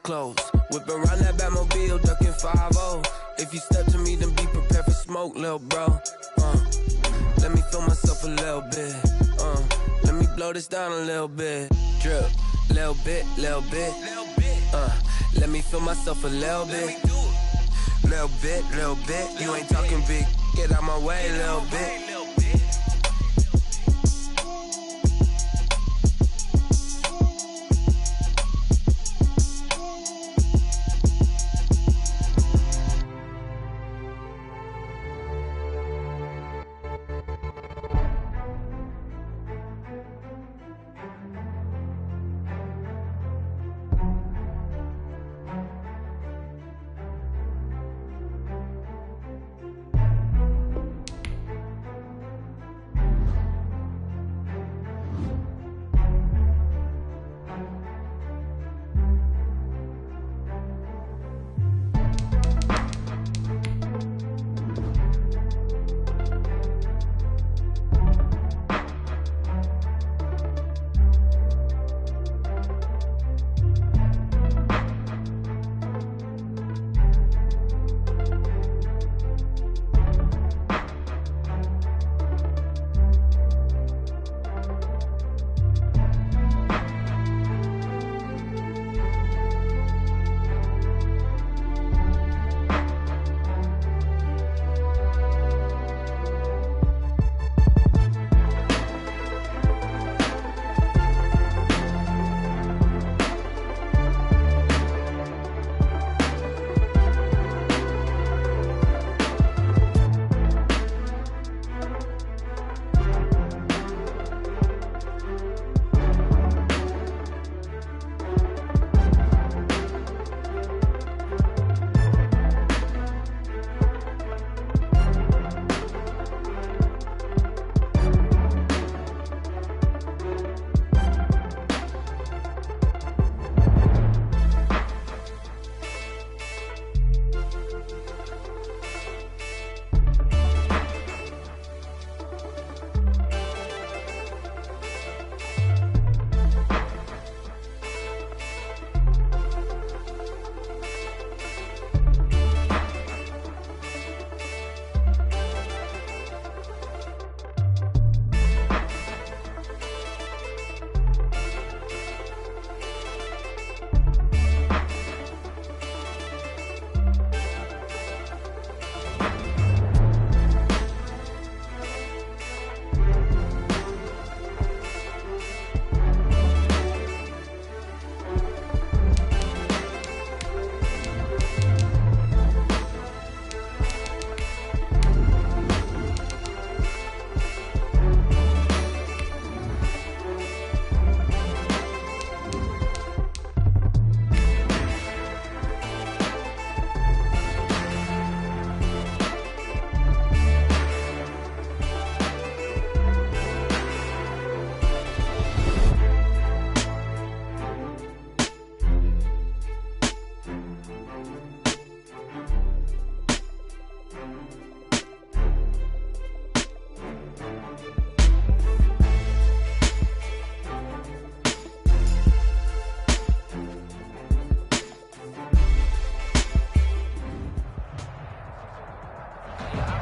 Clothes, whipping around that Batmobile, ducking 5-0. If you step to me, then be prepared for smoke, lil' bro. Let me feel myself a little bit. Let me blow this down a little bit. Drip, little bit, little bit. Let me feel myself a little bit. Little bit. You ain't talking big. Get out my way, little bit.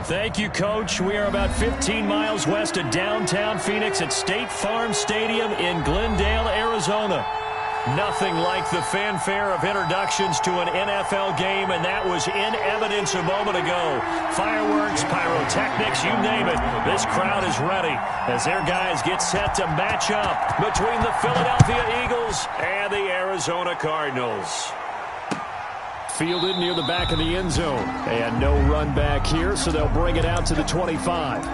Thank you, Coach. We are about 15 miles west of downtown Phoenix at State Farm Stadium in Glendale, Arizona. Nothing like the fanfare of introductions to an NFL game, and that was in evidence a moment ago. Fireworks, pyrotechnics, you name it. This crowd is ready as their guys get set to match up between the Philadelphia Eagles and the Arizona Cardinals. Fielded near the back of the end zone. And no run back here, so they'll bring it out to the 25.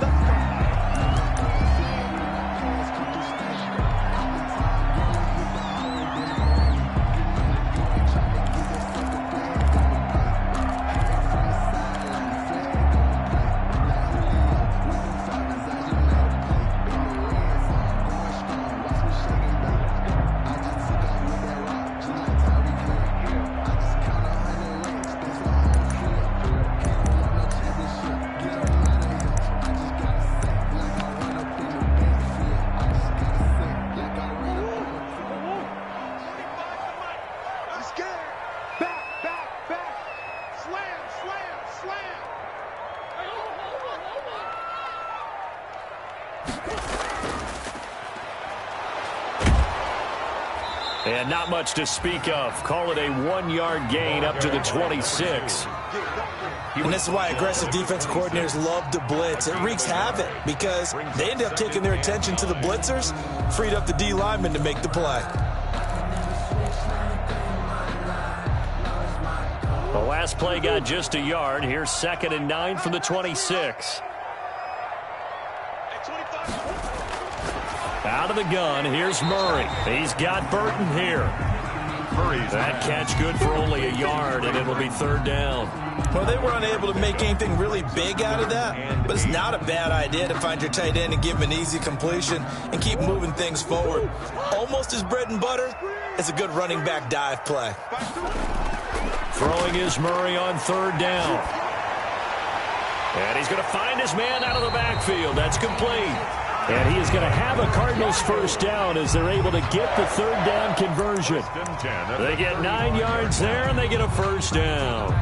And not much to speak of. Call it a 1-yard gain up to the 26. And this is why aggressive defensive coordinators love to blitz. It wreaks havoc because they end up taking their attention to the blitzers, freed up the D lineman to make the play. The last play got just a yard. Here's 2nd and 9 from the 26. Out of the gun, here's Murray. He's got Burton here. That catch good for only a yard, and it'll be 3rd down. Well, they were unable to make anything really big out of that, but it's not a bad idea to find your tight end and give him an easy completion and keep moving things forward. Almost as bread and butter as a good running back dive play. Throwing is Murray on 3rd down. And he's going to find his man out of the backfield. That's complete. And he is going to have a Cardinals 1st down as they're able to get the 3rd down conversion. They get 9 yards there, and they get a 1st down.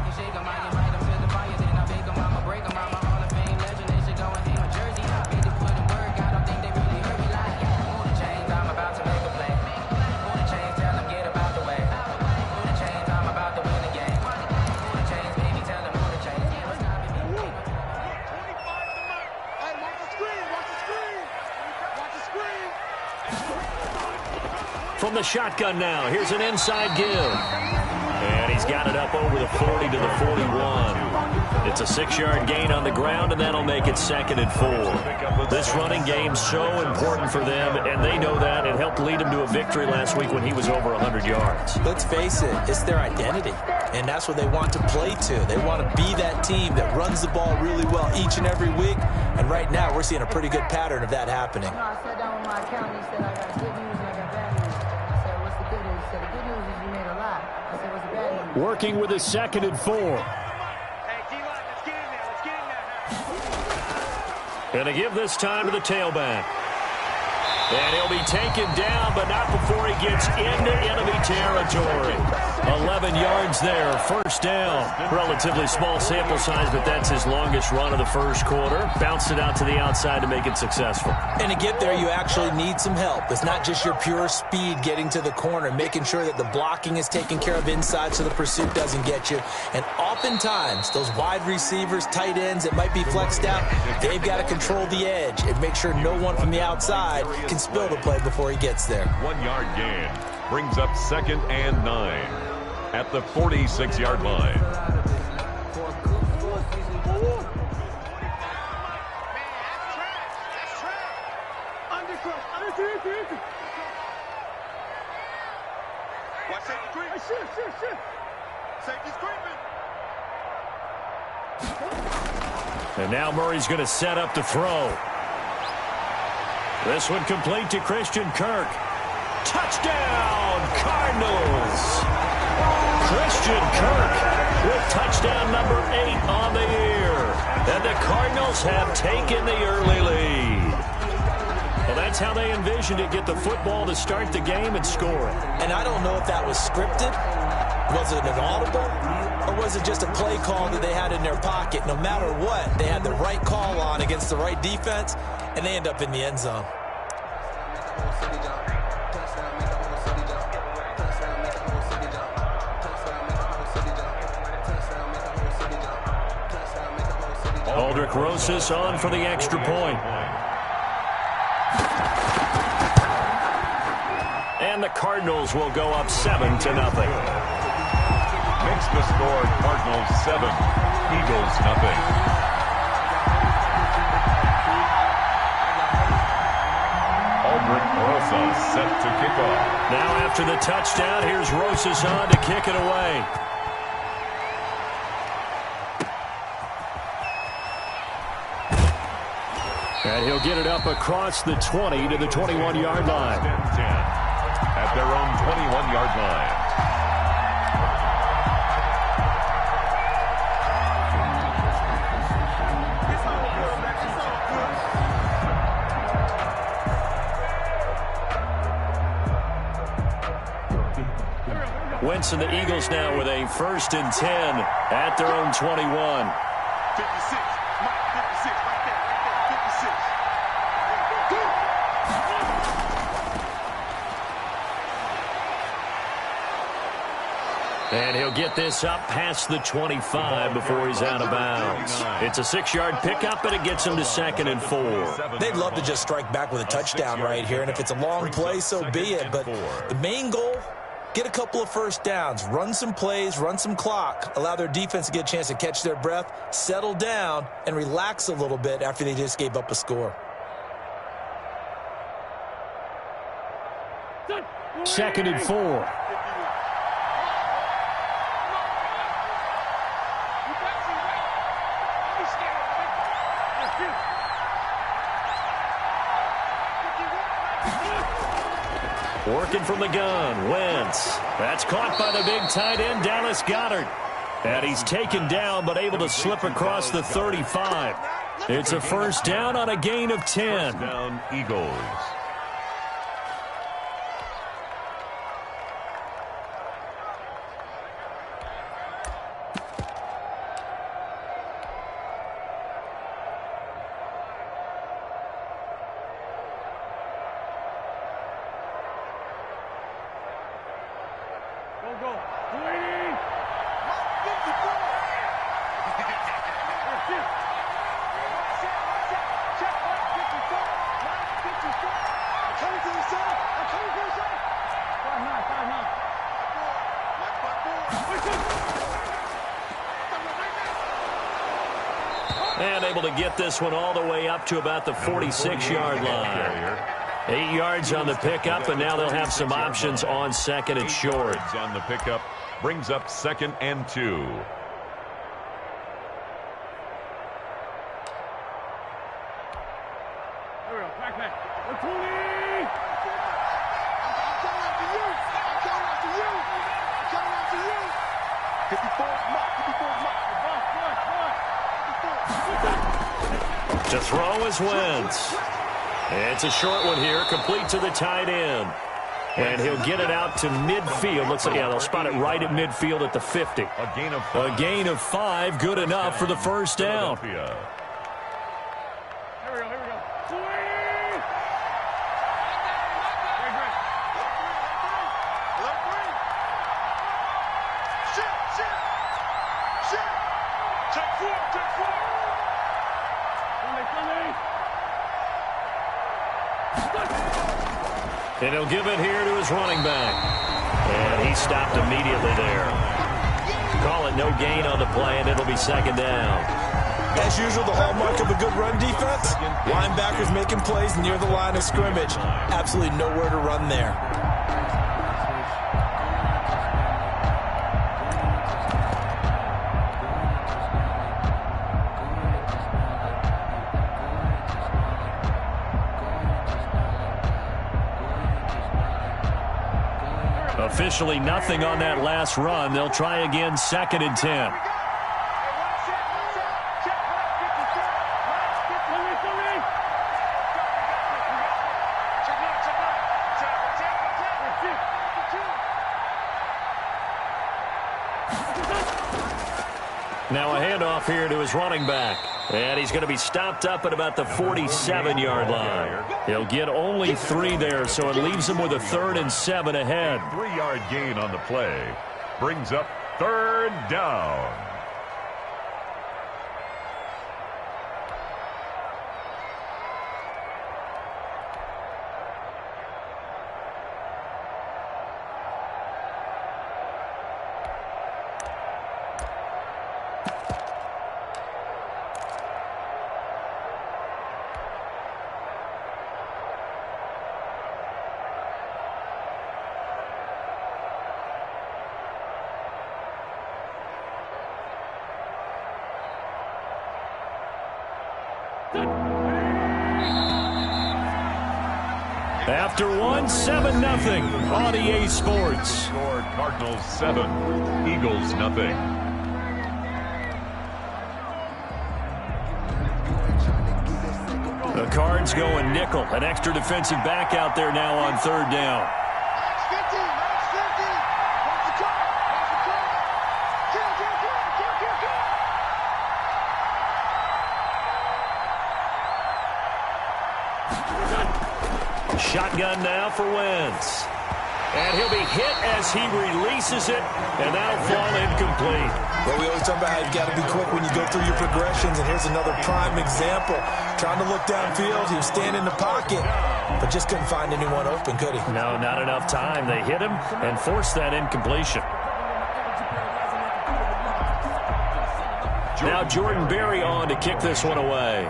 From the shotgun now, here's an inside give. And he's got it up over the 40 to the 41. It's a 6-yard gain on the ground, and that'll make it 2nd and 4. This running game's so important for them, and they know that. It helped lead them to a victory last week when he was over 100 yards. Let's face it, it's their identity, and that's what they want to play to. They want to be that team that runs the ball really well each and every week, and right now we're seeing a pretty good pattern of that happening. I sat down with my accountant and said, I got good news and I got bad news. I said, what's the good news? He said, the good news is you made a lot. I said, what's the bad news? Working with a 2nd and 4. Going to give this time to the tailback. And he'll be taken down, but not before he gets into enemy territory. 11 yards there, 1st down. Relatively small sample size, but that's his longest run of the 1st quarter. Bounced it out to the outside to make it successful. And to get there, you actually need some help. It's not just your pure speed getting to the corner, making sure that the blocking is taken care of inside so the pursuit doesn't get you. And oftentimes, those wide receivers, tight ends that might be flexed out, they've got to control the edge and make sure no one from the outside can spill the play before he gets there. 1-yard gain brings up 2nd and 9 at the 46-yard line. And now Murray's going to set up the throw. This one complete to Christian Kirk. Touchdown, Cardinals! Christian Kirk with touchdown number 8 on the year. And the Cardinals have taken the early lead. Well, that's how they envisioned it, get the football to start the game and score it. And I don't know if that was scripted. Was it an audible? Or was it just a play call that they had in their pocket? No matter what, they had the right call on against the right defense, and they end up in the end zone. Aldrich Rosas on for the extra point. And the Cardinals will go up 7-0. Makes the score Cardinals 7, Eagles nothing. Aldrich Rosas set to kick off. Now after the touchdown, here's Rosas on to kick it away. And he'll get it up across the 20 to the 21-yard line. 10 at their own 21-yard line. Wentz and the Eagles now with a 1st and 10 at their own 21. 56. Mike, 56. Right there. 56. And he'll get this up past the 25 before he's out of bounds. It's a 6-yard pickup, and it gets him to 2nd and 4. They'd love to just strike back with a touchdown right here, and if it's a long play, so be it. But the main goal, get a couple of first downs, run some plays, run some clock, allow their defense to get a chance to catch their breath, settle down, and relax a little bit after they just gave up a score. 2nd and 4. Working from the gun, Wentz. That's caught by the big tight end, Dallas Goedert. And he's taken down, but able to slip across the 35. It's a first down on a gain of 10. Down Eagles. And able to get this one all the way up to about the 46-yard line. 8 yards on the pickup, and now they'll have some options on 2nd and short. On the pickup brings up 2nd and 2. To throw is Wentz. It's a short one here, complete to the tight end. And he'll get it out to midfield. Looks like, yeah, they'll spot it right at midfield at the 50. A gain of 5, good enough for the first down. And he'll give it here to his running back. And he stopped immediately there. Call it no gain on the play, and it'll be 2nd down. As usual, the hallmark of a good run defense, linebackers making plays near the line of scrimmage. Absolutely nowhere to run there. Officially nothing on that last run. They'll try again, 2nd and 10. Now a handoff here to his running back. And he's going to be stopped up at about the 47-yard line. He'll get only 3 there, so it leaves him with a 3rd and 7 ahead. 3-yard gain on the play brings up 3rd down. After 1, 7-0 on EA Sports. Score Cardinals 7, Eagles nothing. The Cards going nickel. An extra defensive back out there now on 3rd down. Shotgun now for Wentz. And he'll be hit as he releases it, and that'll fall incomplete. Well, we always talk about how you've got to be quick when you go through your progressions, and here's another prime example. Trying to look downfield, he was standing in the pocket, but just couldn't find anyone open, could he? No, not enough time. They hit him and forced that incompletion. Now Jordan Berry on to kick this one away.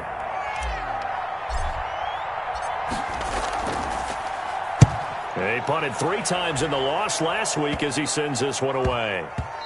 He punted 3 times in the loss last week as he sends this one away.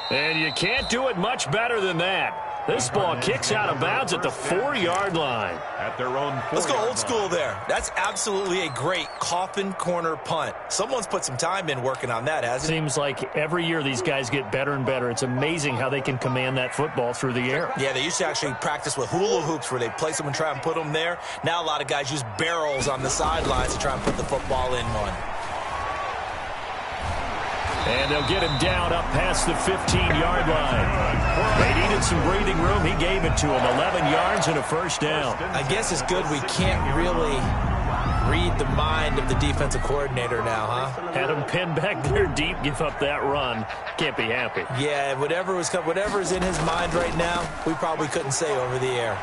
And you can't do it much better than that. This ball kicks out of bounds at the 4-yard line. At their own 4-yard Let's go old school line. there. That's absolutely a great coffin corner punt. Someone's put some time in working on that, hasn't it? Seems like every year these guys get better and better. It's amazing how they can command that football through the air. Yeah, they used to actually practice with hula hoops where they place them and try and put them there. Now a lot of guys use barrels on the sidelines to try and put the football in one. And they'll get him down up past the 15-yard line. They needed some breathing room. He gave it to him. 11 yards and a first down. I guess it's good we can't really read the mind of the defensive coordinator now, huh? Had him pinned back there deep, give up that run. Can't be happy. Yeah, whatever's in his mind right now, we probably couldn't say over the air.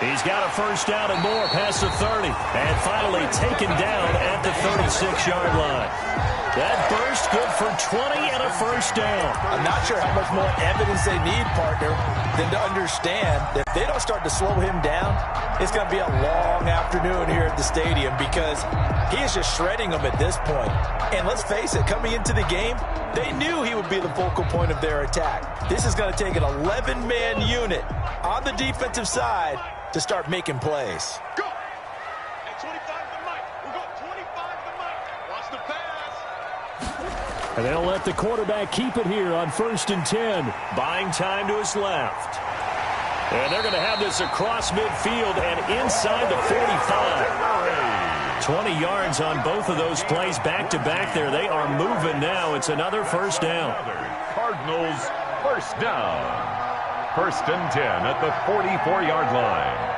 He's got a first down and more past the 30. And finally taken down at the 36-yard line. That burst good for 20 and a first down. I'm not sure how much more evidence they need, partner, than to understand that if they don't start to slow him down, it's going to be a long afternoon here at the stadium because he is just shredding them at this point. And let's face it, coming into the game, they knew he would be the focal point of their attack. This is going to take an 11-man unit on the defensive side to start making plays. Go! At 25 to Mike. We're going 25 to Mike. Watch the pass. And they'll let the quarterback keep it here on 1st and 10. Buying time to his left. And they're going to have this across midfield and inside the 45. 20 yards on both of those plays back-to-back there. They are moving now. It's another first down. Cardinals first down. 1st and 10 at the 44-yard line.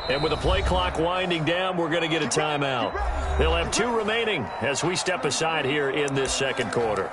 And with the play clock winding down, we're going to get a timeout. They'll have 2 remaining as we step aside here in this second quarter.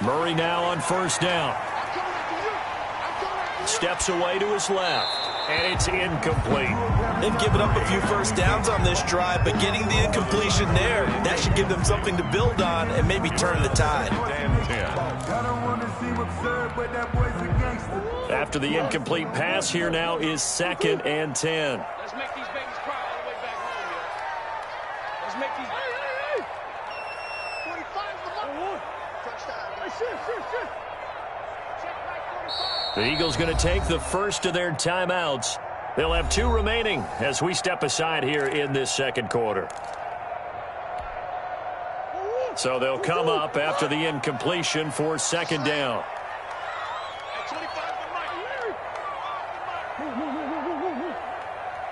Murray now on first down. Steps away to his left. And it's incomplete. They've given up a few first downs on this drive, but getting the incompletion there, that should give them something to build on and maybe turn the tide. After the incomplete pass, here now is 2nd and 10. Let's make these babies cry all the way back home, yo. Let's make these... 45 is the mark. Touchdown. Shit. The Eagles going to take the first of their timeouts. They'll have 2 remaining as we step aside here in this second quarter. So they'll come up after the incompletion for 2nd down. At 25 to Mike.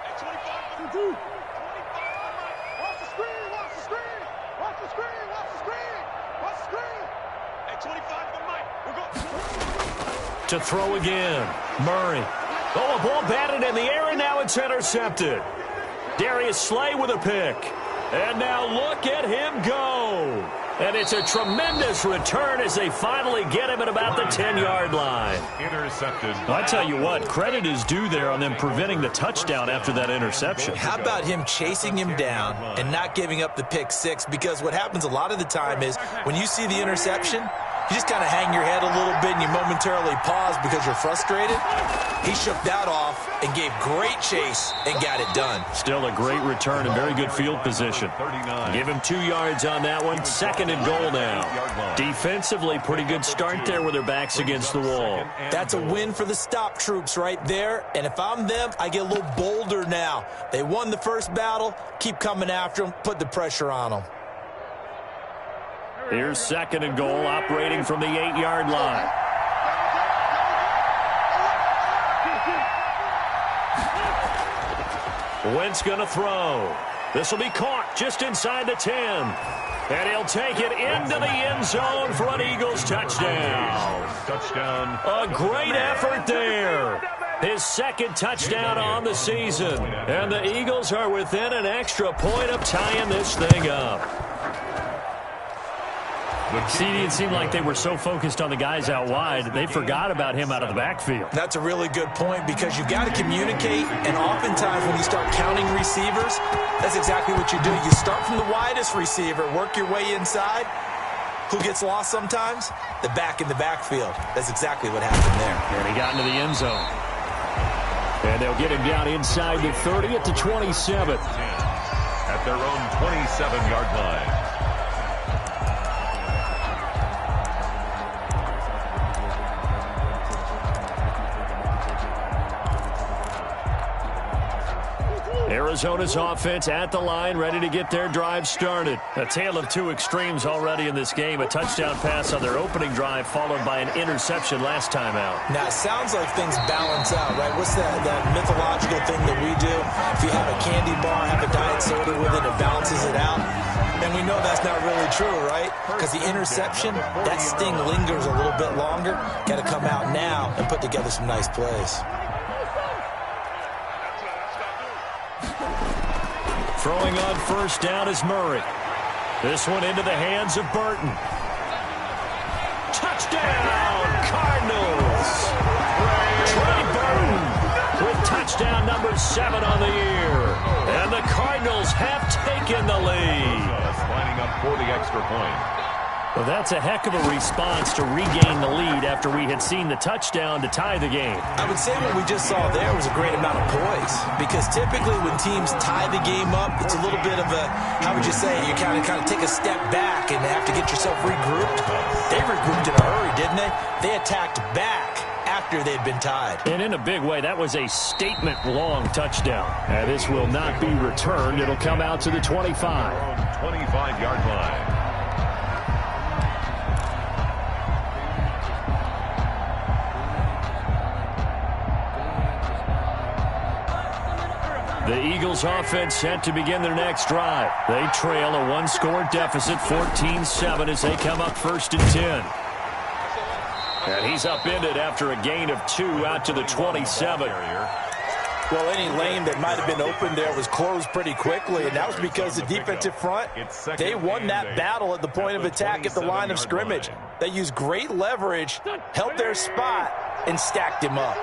At 25 to 2. 25 to Mike. Watch the screen. Watch the screen. Watch the screen. Watch the screen. Watch the screen. At 25 to Mike. We're going. To throw again. Murray. Oh, a ball batted in the air, and now it's intercepted. Darius Slay with a pick. And now look at him go. And it's a tremendous return as they finally get him at about the 10-yard line. Intercepted. I tell you what, credit is due there on them preventing the touchdown after that interception. How about him chasing him down and not giving up the pick 6? Because what happens a lot of the time is when you see the interception, You just kind of hang your head a little bit and you momentarily pause because you're frustrated. He shook that off and gave great chase and got it done. Still a great return and very good field position. Give him 2 yards on that one. 2nd and goal now. Defensively, pretty good start there with their backs against the wall. That's a win for the stop troops right there. And if I'm them, I get a little bolder now. They won the first battle. Keep coming after them. Put the pressure on them. Here's 2nd and goal, operating from the 8-yard line. Wentz going to throw. This will be caught just inside the 10. And he'll take it into the end zone for an Eagles touchdown. Touchdown. A great effort there. His 2nd touchdown on the season. And the Eagles are within an extra point of tying this thing up. CD, it seemed like they were so focused on the guys out wide, they forgot about him out of the backfield. That's a really good point because you've got to communicate, and oftentimes when you start counting receivers, that's exactly what you do. You start from the widest receiver, work your way inside. Who gets lost sometimes? The back in the backfield. That's exactly what happened there. And he got into the end zone. And they'll get him down inside the 30 at the 27. At their own 27-yard line. Arizona's offense at the line, ready to get their drive started. A tale of 2 extremes already in this game. A touchdown pass on their opening drive, followed by an interception last time out. Now, it sounds like things balance out, right? What's that mythological thing that we do? If you have a candy bar, have a diet soda with it, it balances it out. And we know that's not really true, right? Because the interception, that sting lingers a little bit longer. Got to come out now and put together some nice plays. Throwing on first down is Murray. This one into the hands of Burton. Touchdown, Cardinals! Trey Burton with touchdown number 7 on the year. And the Cardinals have taken the lead. Lining up for the extra point. Well, that's a heck of a response to regain the lead after we had seen the touchdown to tie the game. I would say what we just saw there was a great amount of poise, because typically when teams tie the game up, it's a little bit of a, how would you say, you kind of take a step back and have to get yourself regrouped. They regrouped in a hurry, didn't they? They attacked back after they'd been tied. And in a big way, that was a statement-long touchdown. And this will not be returned. It'll come out to the 25. 25-yard line. The Eagles offense set to begin their next drive. They trail a 1-score deficit, 14-7, as they come up 1st and 10. And he's upended after a gain of 2 out to the 27. Well, any lane that might have been open there was closed pretty quickly, and that was because the defensive front, they won that battle at the point of attack at the line of scrimmage. They used great leverage, held their spot, and stacked him up.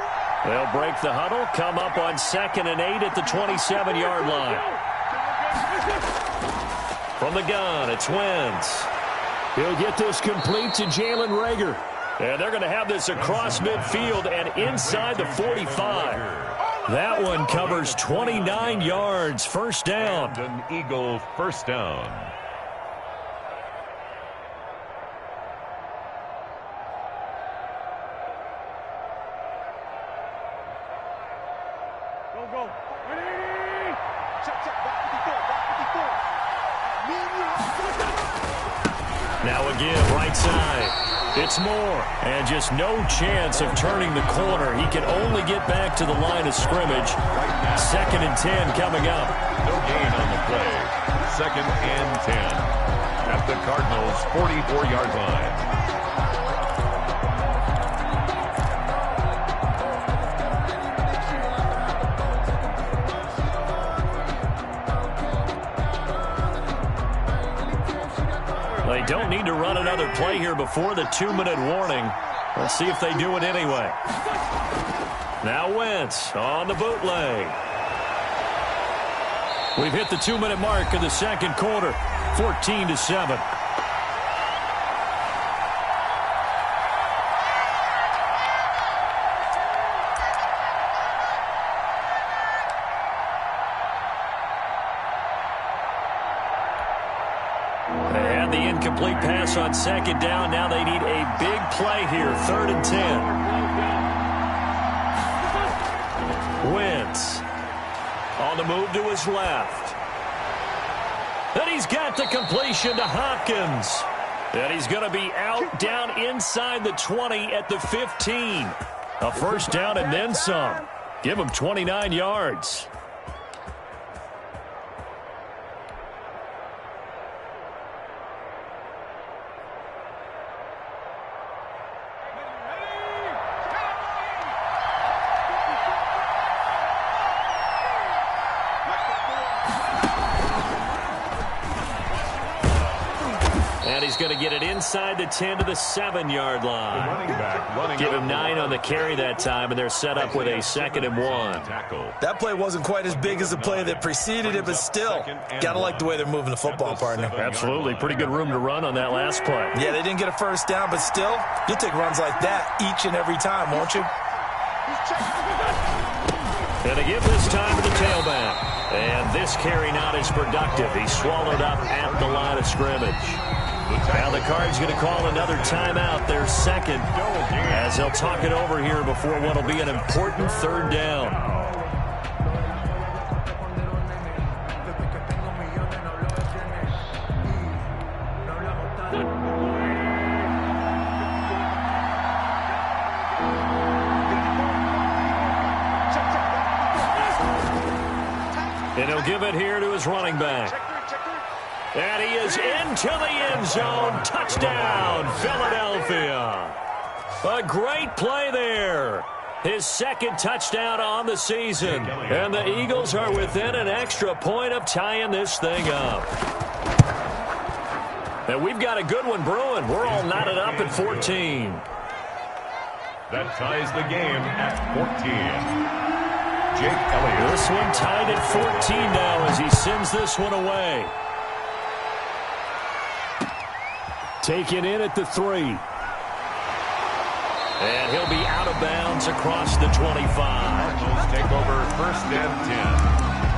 They'll break the huddle, come up on 2nd and 8 at the 27-yard line. From the gun, it's Wentz. He'll get this complete to Jalen Reagor. And they're going to have this across midfield and inside the 45. That one covers 29 yards, first down. An Eagle first down. Go. Ready? Check. Back 54. Now again, right side. It's Moore. And just no chance of turning the corner. He can only get back to the line of scrimmage. 2nd and 10 coming up. No gain on the play. 2nd and 10. At the Cardinals' 44-yard line. They don't need to run another play here before the 2-minute warning. Let's see if they do it anyway. Now Wentz on the bootleg. We've hit the 2-minute mark of the second quarter, 14-7. incomplete pass on second down. Now they need a big play here, 3rd and 10. Wentz on the move to his left. And he's got the completion to Hopkins. And he's going to be out down inside the 20 at the 15. A first down and then some. Give him 29 yards. And he's going to get it inside the 10 to the 7-yard line. Running back, Give him 9 on the carry that time, and they're set up with a 2nd and 1. That play wasn't quite as big as the play that preceded it, but still, got to like the way they're moving the football, partner. Absolutely. Pretty good room to run on that last play. Yeah, they didn't get a first down, but still, you'll take runs like that each and every time, won't you? And they give this time to the tailback. And this carry not as productive. He's swallowed up at the line of scrimmage. Now the Cards going to call another timeout, their second, as they'll talk it over here before what will be an important 3rd down. And he'll give it here to his running back. And he is into the end zone. Touchdown, Philadelphia. A great play there. His 2nd touchdown on the season. And the Eagles are within an extra point of tying this thing up. And we've got a good one brewing. We're all knotted up at 14. That ties the game at 14. Jake Elliott. This one tied at 14 now as he sends this one away. Taken in at the 3. And he'll be out of bounds across the 25. Cardinals take over 1st and 10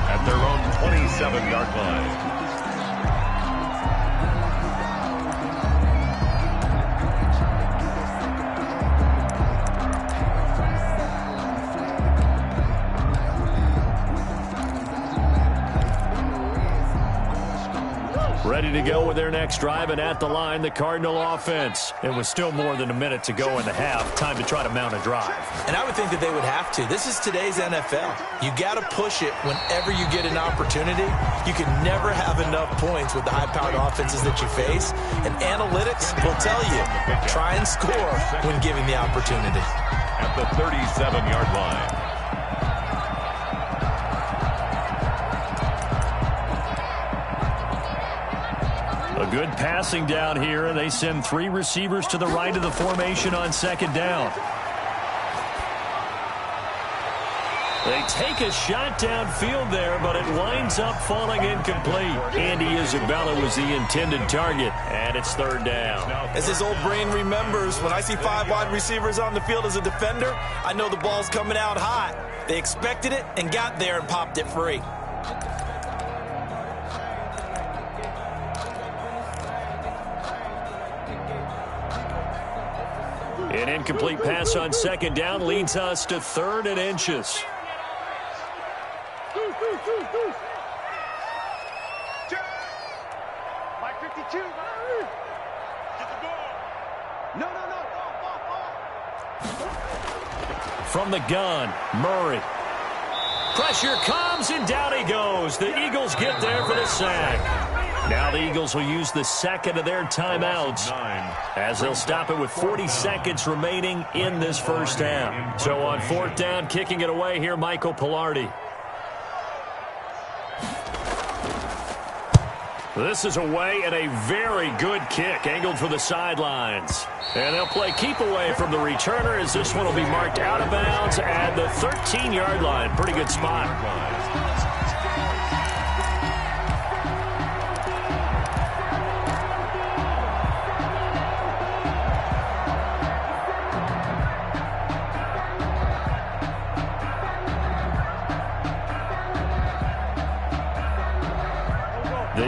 at their own 27-yard line. Ready to go with their next drive, and at the line, the Cardinal offense. It was still more than a minute to go in the half. Time to try to mount a drive. And I would think that they would have to. This is today's NFL. You got to push it whenever you get an opportunity. You can never have enough points with the high-powered offenses that you face. And analytics will tell you, try and score when given the opportunity. At the 37-yard line. A good passing down here, and they send 3 receivers to the right of the formation on 2nd down. They take a shot downfield there, but it winds up falling incomplete. Andy Isabella was the intended target, and it's 3rd down. As his old brain remembers, when I see 5 wide receivers on the field as a defender, I know the ball's coming out hot. They expected it and got there and popped it free. An incomplete pass on 2nd down leads us to 3rd and inches. Mike 52. Get the ball. No. From the gun, Murray. Pressure comes, and down he goes. The Eagles get there for the sack. Now the Eagles will use the 2nd of their timeouts as they'll stop it with 40 seconds remaining in this first half. So on 4th down, kicking it away here, Michael Pilardi. This is away and a very good kick, angled for the sidelines. And they'll play keep away from the returner as this one will be marked out of bounds at the 13-yard line. Pretty good spot. The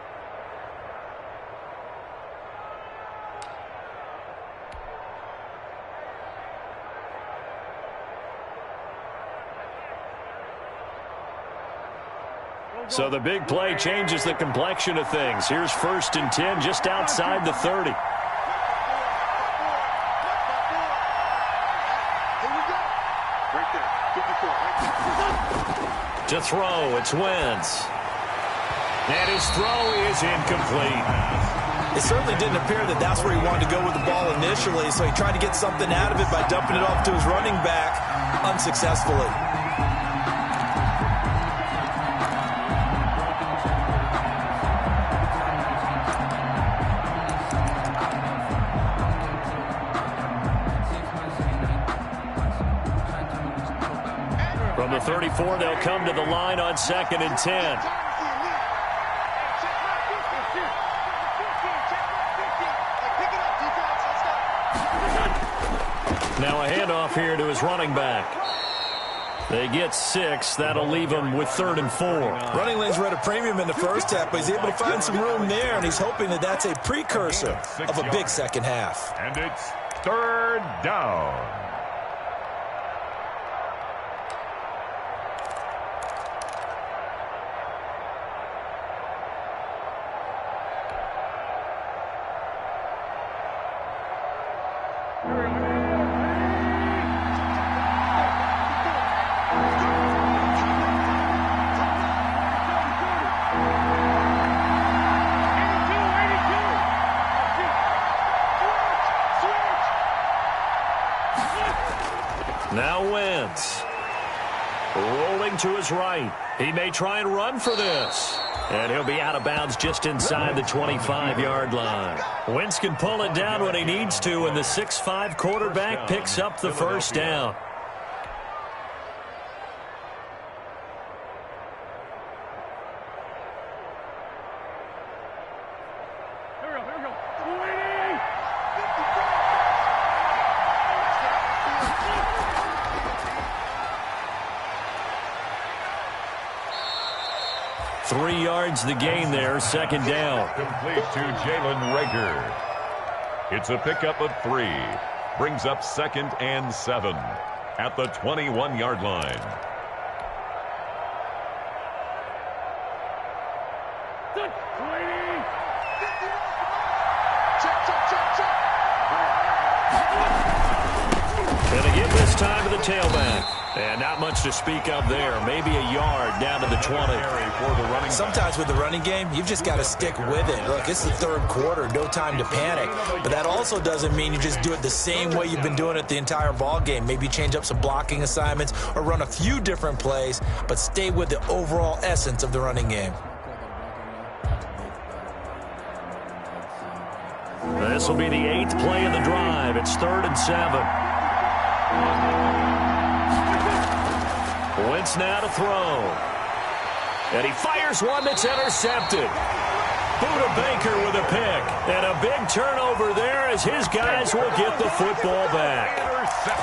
So the big play changes the complexion of things. Here's 1st and 10 just outside the 30. To throw, it's Wentz. And his throw is incomplete. It certainly didn't appear that that's where he wanted to go with the ball initially, so he tried to get something out of it by dumping it off to his running back unsuccessfully. From the 34, they'll come to the line on 2nd and 10. Now a handoff here to his running back. They get 6. That'll leave him with 3rd and 4. Running lanes were at a premium in the first half, but he's able to find some room there, and he's hoping that that's a precursor of a big second half. And it's 3rd down. Now Wentz. Rolling to his right. He may try and run for this. And he'll be out of bounds just inside the 25-yard line. Wentz can pull it down when he needs to, and the 6'5" quarterback picks up the 1st down. Here we go. 3 yards the gain there, 2nd down. Complete to Jalen Reagor. It's a pickup of 3. Brings up 2nd and 7 at the 21-yard line. And again this time to the tailback. And not much to speak of there. Maybe a yard down to the 20. Sometimes with the running game, you've just got to stick with it. Look, it's the 3rd quarter, no time to panic. But that also doesn't mean you just do it the same way you've been doing it the entire ball game. Maybe change up some blocking assignments or run a few different plays, but stay with the overall essence of the running game. This will be the 8th play of the drive. It's 3rd and 7. Wentz now to throw. And he fires one that's intercepted. Buda Baker with a pick. And a big turnover there as his guys will get the football back.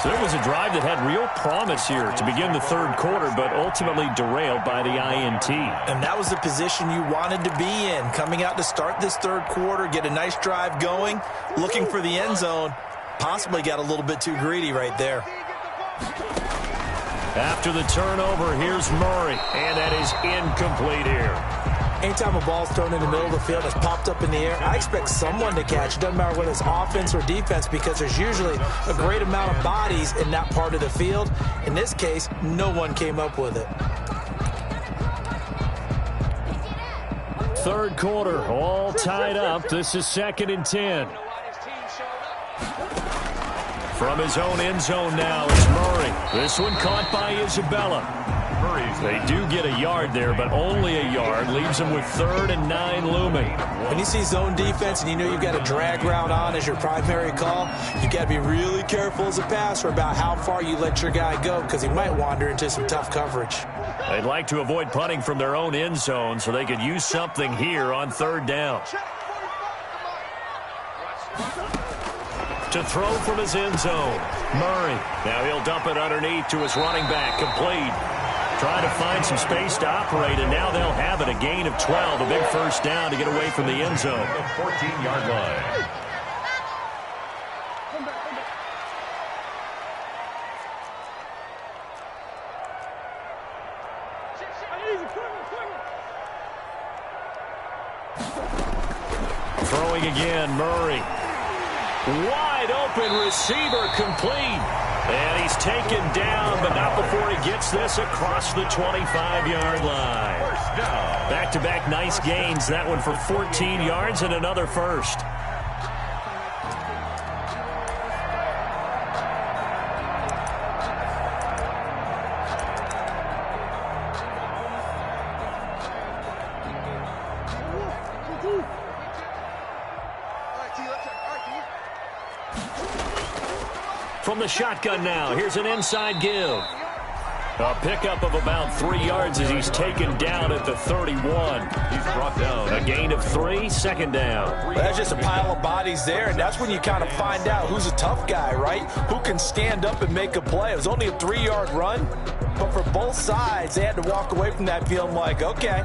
So it was a drive that had real promise here to begin the 3rd quarter, but ultimately derailed by the INT. And that was the position you wanted to be in. Coming out to start this 3rd quarter, get a nice drive going, looking for the end zone. Possibly got a little bit too greedy right there. After the turnover, here's Murray, and that is incomplete here. Anytime a ball's thrown in the middle of the field, it's popped up in the air, I expect someone to catch. It doesn't matter whether it's offense or defense, because there's usually a great amount of bodies in that part of the field. In this case, no one came up with it. 3rd quarter, all tied up. This is 2nd and 10. From his own end zone now, it's Murray. This one caught by Isabella. They do get a yard there, but only a yard. Leaves them with 3rd and 9 looming. When you see zone defense and you know you've got a drag route on as your primary call, you've got to be really careful as a passer about how far you let your guy go, because he might wander into some tough coverage. They'd like to avoid punting from their own end zone so they could use something here on 3rd down. To throw from his end zone, Murray. Now he'll dump it underneath to his running back, complete. Trying to find some space to operate, and now they'll have it. A gain of 12, a big 1st down to get away from the end zone. The 14-yard line. again. Murray. Wide open receiver complete. And he's taken down, but not before he gets this across the 25-yard line. Back-to-back nice gains. That one for 14 yards and another first. From the shotgun now, here's an inside give. A pickup of about 3 yards as he's taken down at the 31. He's brought down. A gain of 3, second down. Well, that's just a pile of bodies there, and that's when you kind of find out who's a tough guy, right? Who can stand up and make a play. It was only a 3-yard run, but for both sides, they had to walk away from that feeling like, okay,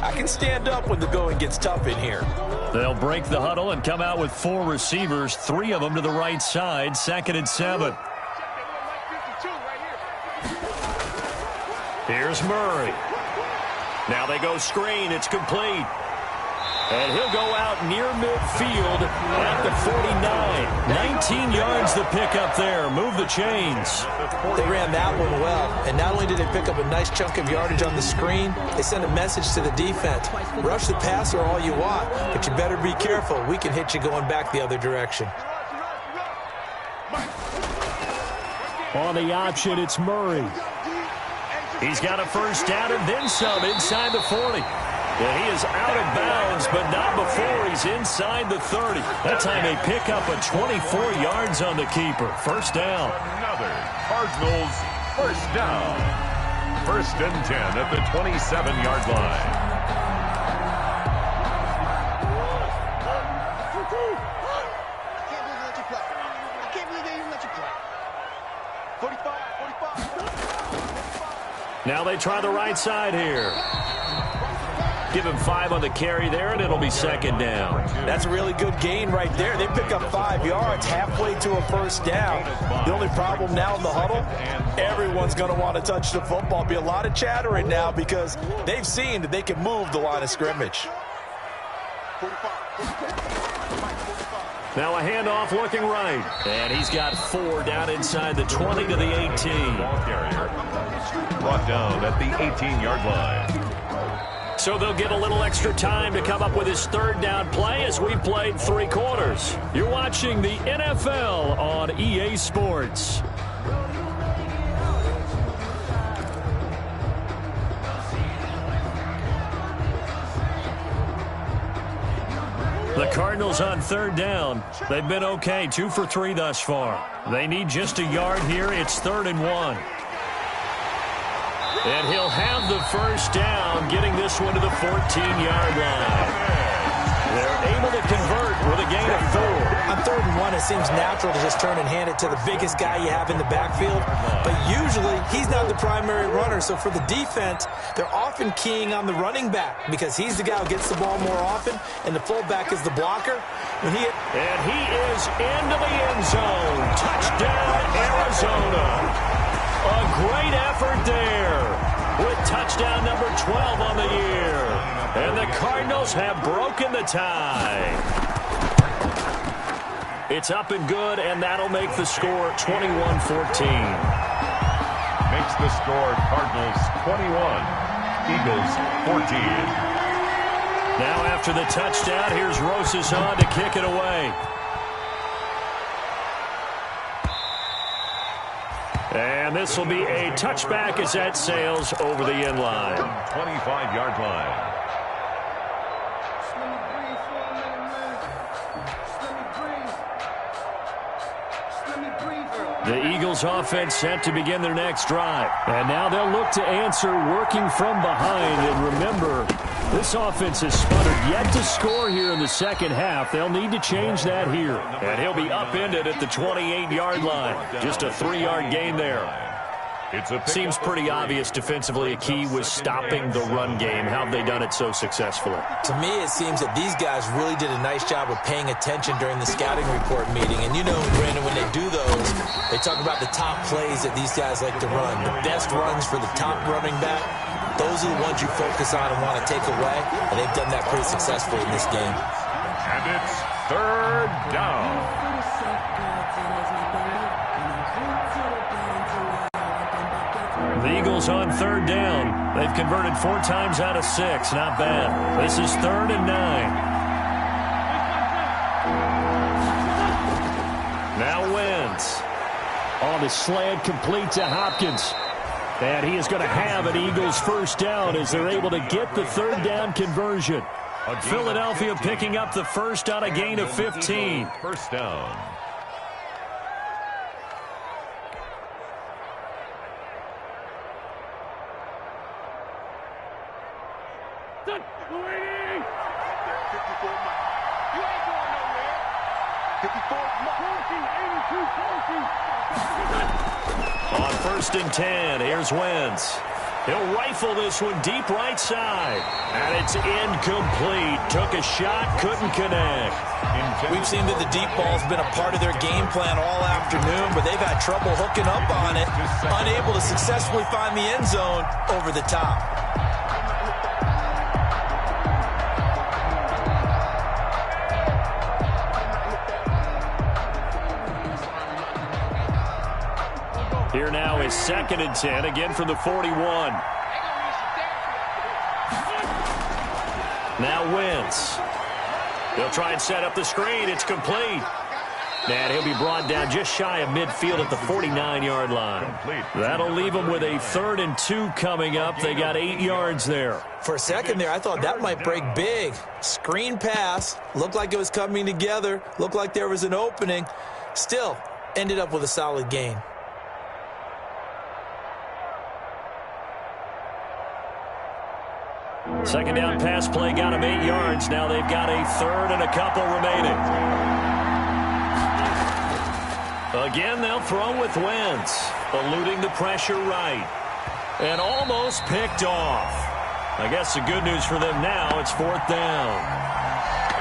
I can stand up when the going gets tough in here. They'll break the huddle and come out with 4 receivers, 3 of them to the right side, 2nd and 7. Here's Murray. Now they go screen. It's complete. And he'll go out near midfield at the 49. 19 yards to pick up there. Move the chains. They ran that one well. And not only did they pick up a nice chunk of yardage on the screen, they sent a message to the defense. Rush the passer all you want, but you better be careful. We can hit you going back the other direction. On the option, it's Murray. He's got a first down and then some inside the 40. And he is out of bounds, but not before he's inside the 30. That time they pick up a 24 yards on the keeper. First down. Another Cardinals first down. 1st and 10 at the 27-yard line. Now they try the right side here. Give him 5 on the carry there, and it'll be 2nd down. That's a really good gain right there. They pick up 5 yards halfway to a first down. The only problem now in the huddle, everyone's going to want to touch the football. Be a lot of chattering now because they've seen that they can move the line of scrimmage. Now a handoff looking right. And he's got 4 down inside the 20 to the 18. Ball carrier brought down at the 18-yard line. So they'll get a little extra time to come up with his 3rd down play as we played 3 quarters. You're watching the NFL on EA Sports. The Cardinals on 3rd down. They've been okay, 2 for 3 thus far. They need just a yard here. It's 3rd and 1. And he'll have the first down, getting this one to the 14-yard line. They're able to convert with a gain of 4. On 3rd and 1, it seems natural to just turn and hand it to the biggest guy you have in the backfield. But usually, he's not the primary runner. So for the defense, they're often keying on the running back because he's the guy who gets the ball more often, and the fullback is the blocker. And he is into the end zone. Touchdown, Arizona. A great effort there with touchdown number 12 on the year. And the Cardinals have broken the tie. It's up and good, and that'll make the score 21-14. Makes the score Cardinals 21, Eagles 14. Now after the touchdown, here's Rosas on to kick it away. And this will be a touchback as that sails over the end line. 25-yard line. The Eagles offense set to begin their next drive. And now they'll look to answer working from behind. And remember, this offense has sputtered yet to score here in the second half. They'll need to change that here. And he'll be upended at the 28-yard line. Just a 3-yard gain there. Seems pretty obvious defensively a key was stopping the run game. How have they done it so successfully? To me, it seems that these guys really did a nice job of paying attention during the scouting report meeting. And you know, Brandon, when they do those, they talk about the top plays that these guys like to run. The best runs for the top running back. Those are the ones you focus on and want to take away. And they've done that pretty successfully in this game. And it's third down. The Eagles on third down. They've converted 4 times out of 6. Not bad. This is 3rd and 9. Now Wentz. On the slant, complete to Hopkins. And he is going to have an Eagles first down as they're able to get the third down conversion. Philadelphia picking up the first on a gain of 15. First down. On 1st and 10, here's Wentz. He'll rifle this one deep right side. And it's incomplete. Took a shot, couldn't connect. We've seen that the deep ball's been a part of their game plan all afternoon, but they've had trouble hooking up on it. Unable to successfully find the end zone over the top. Here now is 2nd and 10, again from the 41. Now Wentz. He'll try and set up the screen. It's complete. And he'll be brought down just shy of midfield at the 49-yard line. That'll leave them with a 3rd and 2 coming up. They got 8 yards there. For a second there, I thought that might break big. Screen pass. Looked like it was coming together. Looked like there was an opening. Still, ended up with a solid gain. Second down pass play got him 8 yards. Now they've got a 3rd and a couple remaining. Again, they'll throw with Wentz, eluding the pressure right. And almost picked off. I guess the good news for them now, it's 4th down.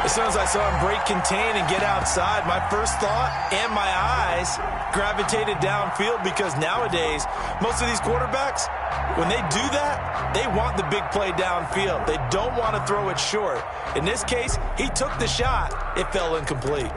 As soon as I saw him break contain and get outside, my first thought and my eyes gravitated downfield, because nowadays, most of these quarterbacks, when they do that, they want the big play downfield. They don't want to throw it short. In this case, he took the shot. It fell incomplete.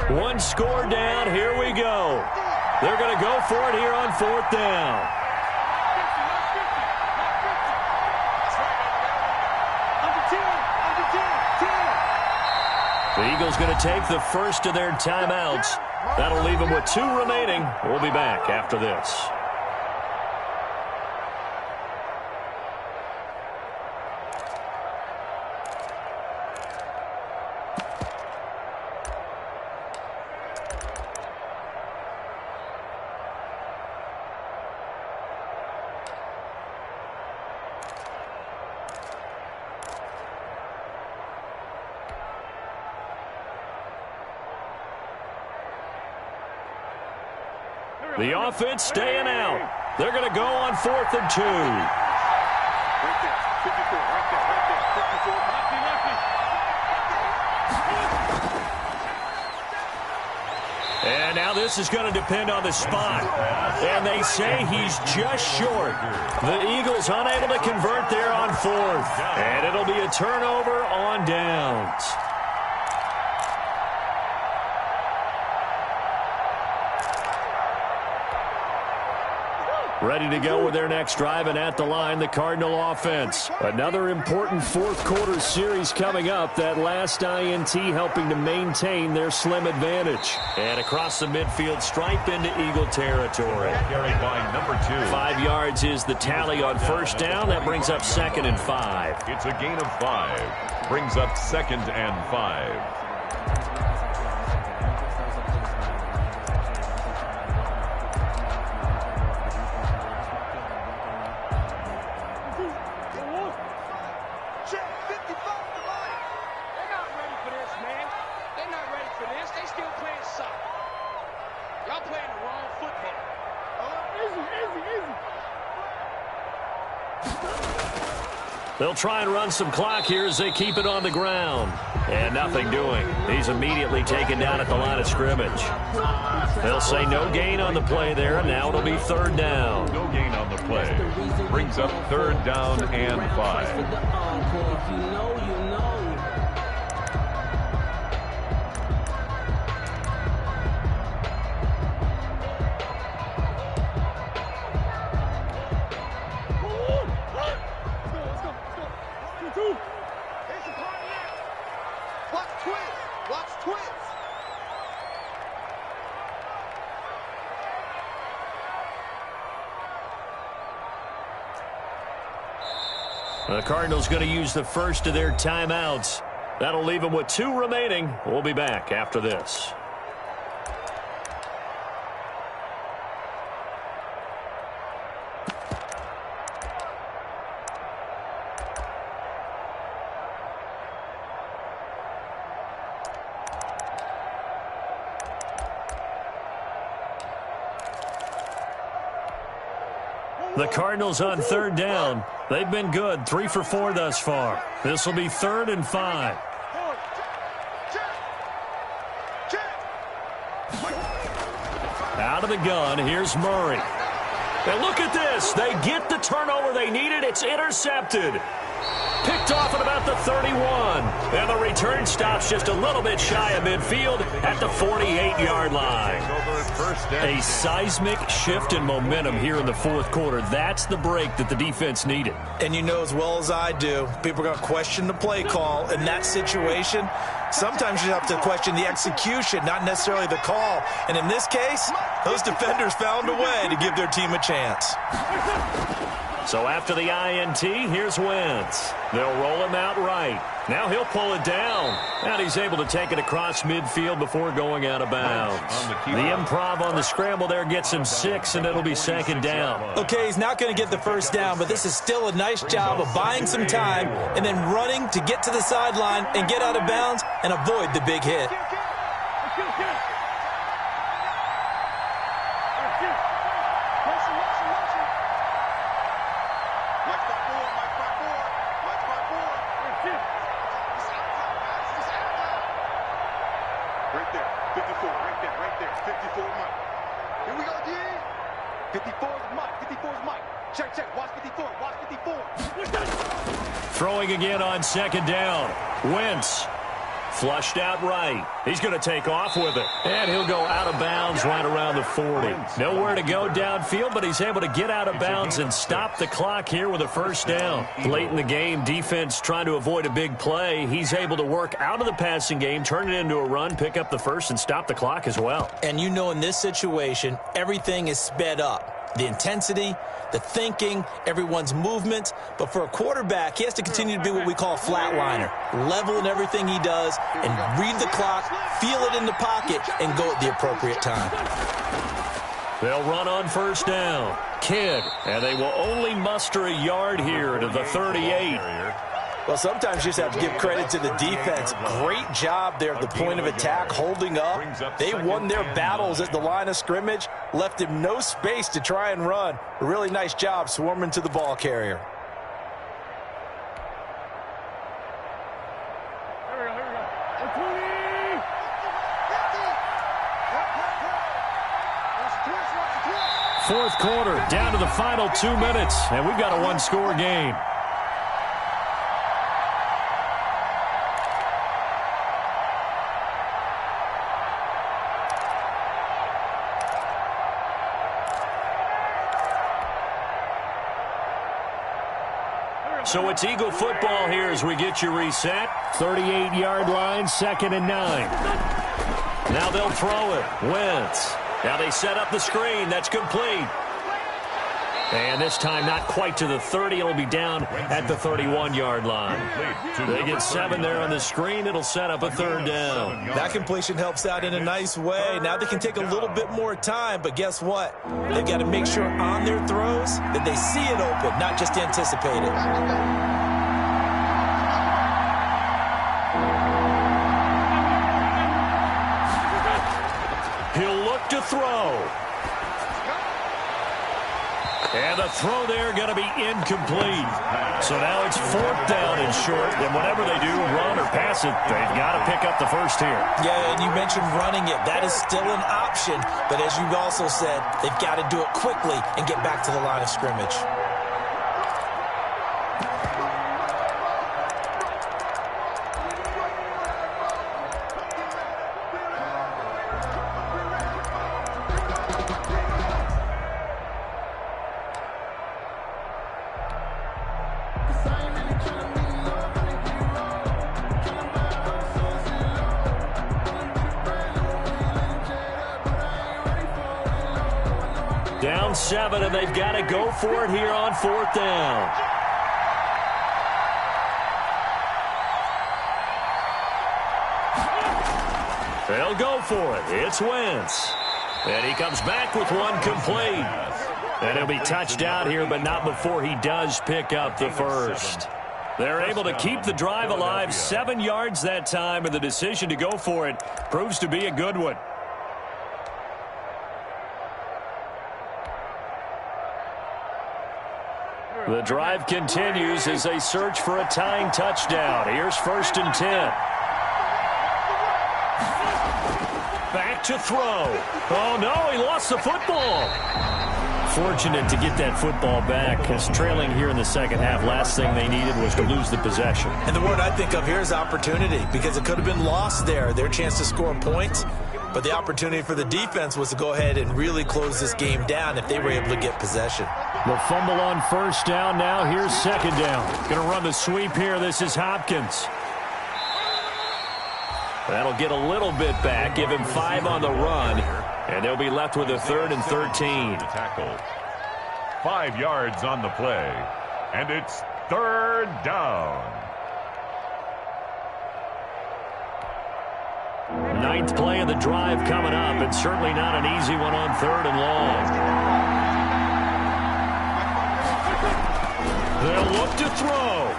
One score down. Here we go. They're going to go for it here on 4th down. The Eagles going to take the first of their timeouts. That'll leave them with 2 remaining. We'll be back after this. The offense staying out. They're going to go on 4th and 2. And now this is going to depend on the spot. And they say he's just short. The Eagles unable to convert there on 4th. And it'll be a turnover on downs. Ready to go with their next drive, and at the line, the Cardinal offense. Another important 4th quarter series coming up. That last INT helping to maintain their slim advantage. And across the midfield, stripe into Eagle territory. Carried by number 2. 5 yards is the tally on 1st down. That brings up 2nd and 5. It's a gain of 5. Brings up 2nd and 5. They'll try and run some clock here as they keep it on the ground. And nothing doing. He's immediately taken down at the line of scrimmage. They'll say no gain on the play there, and now it'll be third down. No gain on the play. Brings up third down and 5. The Cardinals going to use the first of their timeouts. That'll leave them with 2 remaining. We'll be back after this. The Cardinals on third down. They've been good, 3 for 4 thus far. This will be 3rd and 5. Out of the gun, here's Murray. And look at this. They get the turnover they needed. It's intercepted. Picked off at about the 31. And the return stops just a little bit shy of midfield at the 48-yard line. A seismic shift in momentum here in the fourth quarter. That's the break that the defense needed. And you know as well as I do, people are going to question the play call in that situation. Sometimes you have to question the execution, not necessarily the call. And in this case, those defenders found a way to give their team a chance. So after the INT, here's Wentz. They'll roll him out right. Now he'll pull it down. And he's able to take it across midfield before going out of bounds. The improv on the scramble there gets him 6, and it'll be 2nd down. Okay, he's not going to get the first down, but this is still a nice job of buying some time and then running to get to the sideline and get out of bounds and avoid the big hit. Throwing again on 2nd down. Wentz flushed out right. He's going to take off with it. And he'll go out of bounds right around the 40. Nowhere to go downfield, but he's able to get out of bounds and stop the clock here with a first down. Late in the game, defense trying to avoid a big play. He's able to work out of the passing game, turn it into a run, pick up the first, and stop the clock as well. And you know in this situation, everything is sped up. The intensity, the thinking, everyone's movement. But for a quarterback, he has to continue to be what we call a flatliner. Level in everything he does and read the clock, feel it in the pocket, and go at the appropriate time. They'll run on first down. Kidd, and they will only muster a yard here to the 38. Well, sometimes you just have to give credit to the defense. Great job there at the point of attack, holding up. They won their battles at the line of scrimmage, left him no space to try and run. A really nice job swarming to the ball carrier. Fourth quarter, down to the final 2 minutes, and we've got a one-score game. So it's Eagle football here as we get you reset. 38-yard line, 2nd and 9. Now they'll throw it. Wentz. Now they set up the screen. That's complete. And this time not quite to the 30. It'll be down at the 31-yard line. They get 7 there on the screen. It'll set up a 3rd down. That completion helps out in a nice way. Now they can take a little bit more time, but guess what? They've got to make sure on their throws that they see it open, not just anticipate it. He'll look to throw. And the throw there going to be incomplete. So now it's 4th down and short. And whatever they do, run or pass it, they've got to pick up the first here. Yeah, and you mentioned running it. That is still an option. But as you've also said, they've got to do it quickly and get back to the line of scrimmage. Down 7, and they've got to go for it here on 4th down. They'll go for it. It's Wentz. And he comes back with one complete. And he'll be touched out here, but not before he does pick up the first. They're able to keep the drive alive, 7 yards that time, and the decision to go for it proves to be a good one. The drive continues as they search for a tying touchdown. Here's 1st and 10. Back to throw. Oh, no, he lost the football. Fortunate to get that football back, because trailing here in the second half, last thing they needed was to lose the possession. And the word I think of here is opportunity, because it could have been lost there, their chance to score points. But the opportunity for the defense was to go ahead and really close this game down if they were able to get possession. The fumble on 1st down. Now here's 2nd down. Going to run the sweep here. This is Hopkins. That'll get a little bit back, give him 5 on the run, and they'll be left with a 3rd and 13. Tackle. 5 yards on the play, and it's 3rd down. 9th play of the drive coming up, and certainly not an easy one on 3rd and long. They'll look to throw.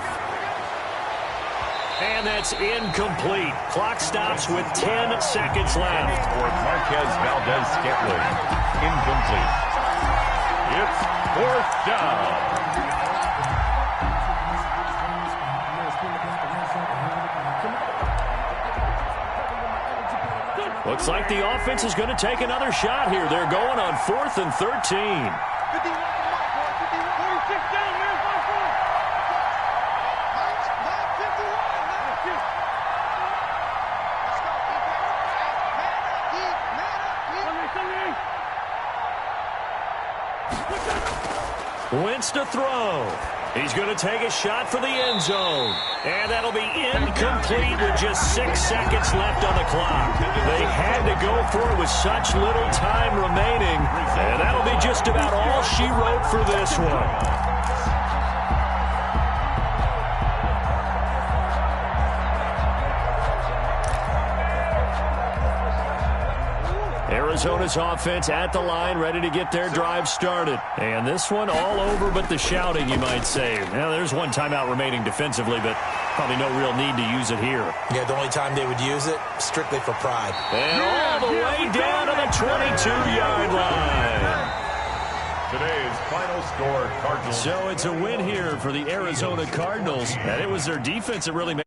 And that's incomplete. Clock stops with 10 seconds left. For Marquez Valdez-Scantling. Incomplete. It's 4th down. Looks like the offense is going to take another shot here. They're going on 4th and 13. Wentz to throw. He's going to take a shot for the end zone. And that'll be incomplete with just 6 seconds left on the clock. They had to go for it with such little time remaining. And that'll be just about all she wrote for this one. Arizona's offense at the line, ready to get their drive started. And this one all over but the shouting, you might say. Now, there's one timeout remaining defensively, but probably no real need to use it here. Yeah, the only time they would use it, strictly for pride. And all the way down to the 22-yard line. Today's final score, Cardinals. So it's a win here for the Arizona Cardinals. And it was their defense that really made